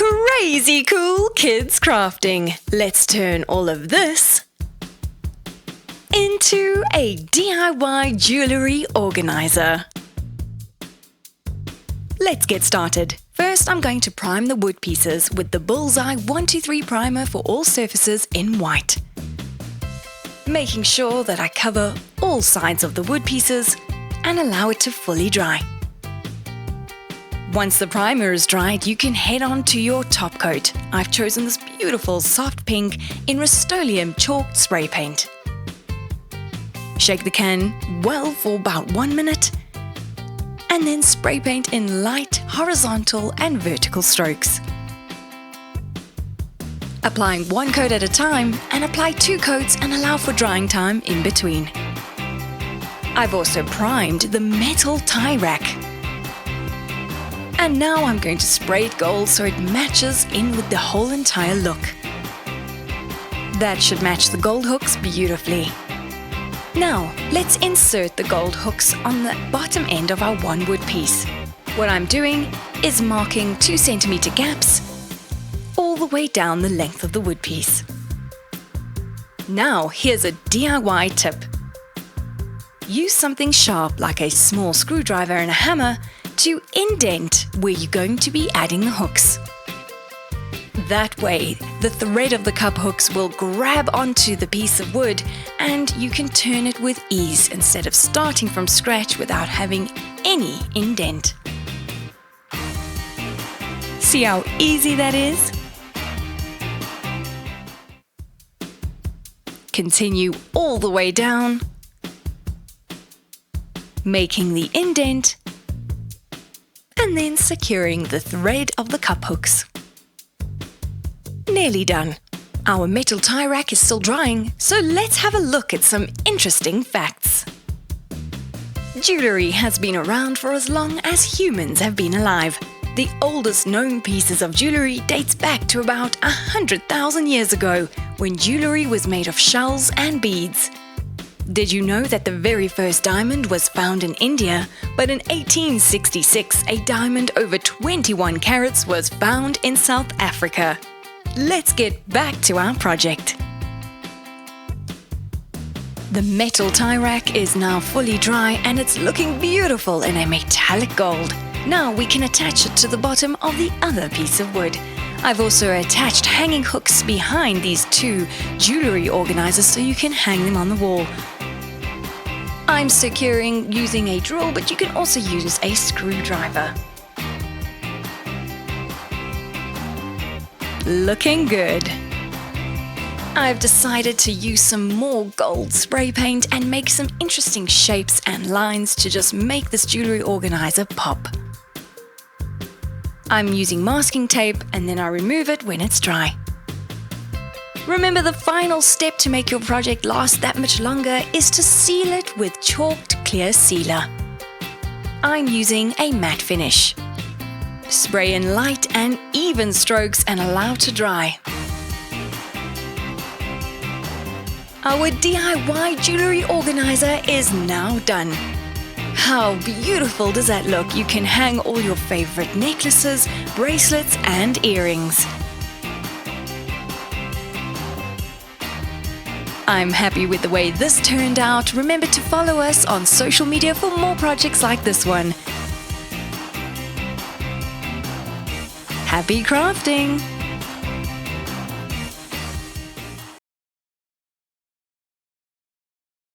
Crazy cool kids crafting. Let's turn all of this into a DIY jewellery organiser. Let's get started. First, I'm going to prime the wood pieces with the Bullseye 123 primer for all surfaces in white. Making sure that I cover all sides of the wood pieces and allow it to fully dry. Once the primer is dried, you can head on to your top coat. I've chosen this beautiful soft pink in Rust-Oleum Chalked spray paint. Shake the can well for about 1 minute and then spray paint in light horizontal and vertical strokes. Applying 1 coat at a time and apply 2 coats and allow for drying time in between. I've also primed the metal tie rack. And now I'm going to spray it gold so it matches in with the whole entire look. That should match the gold hooks beautifully. Now, let's insert the gold hooks on the bottom end of our one wood piece. What I'm doing is marking 2 cm gaps all the way down the length of the wood piece. Now, here's a DIY tip. Use something sharp like a small screwdriver and a hammer to indent where you're going to be adding the hooks. That way, the thread of the cup hooks will grab onto the piece of wood and you can turn it with ease instead of starting from scratch without having any indent. See how easy that is? Continue all the way down, making the indent and then securing the thread of the cup hooks. Nearly done. Our metal tie rack is still drying, so let's have a look at some interesting facts. Jewellery has been around for as long as humans have been alive. The oldest known pieces of jewellery dates back to about 100,000 years ago, when jewellery was made of shells and beads. Did you know that the very first diamond was found in India, but in 1866 a diamond over 21 carats was found in South Africa? Let's get back to our project. The metal tie rack is now fully dry and it's looking beautiful in a metallic gold. Now we can attach it to the bottom of the other piece of wood. I've also attached hanging hooks behind these 2 jewellery organisers so you can hang them on the wall. I'm securing using a drill, but you can also use a screwdriver. Looking good. I've decided to use some more gold spray paint and make some interesting shapes and lines to just make this jewellery organiser pop. I'm using masking tape and then I remove it when it's dry. Remember, the final step to make your project last that much longer is to seal it with chalked clear sealer. I'm using a matte finish. Spray in light and even strokes and allow to dry. Our DIY jewellery organiser is now done. How beautiful does that look? You can hang all your favourite necklaces, bracelets and earrings. I'm happy with the way this turned out. Remember to follow us on social media for more projects like this one. Happy crafting!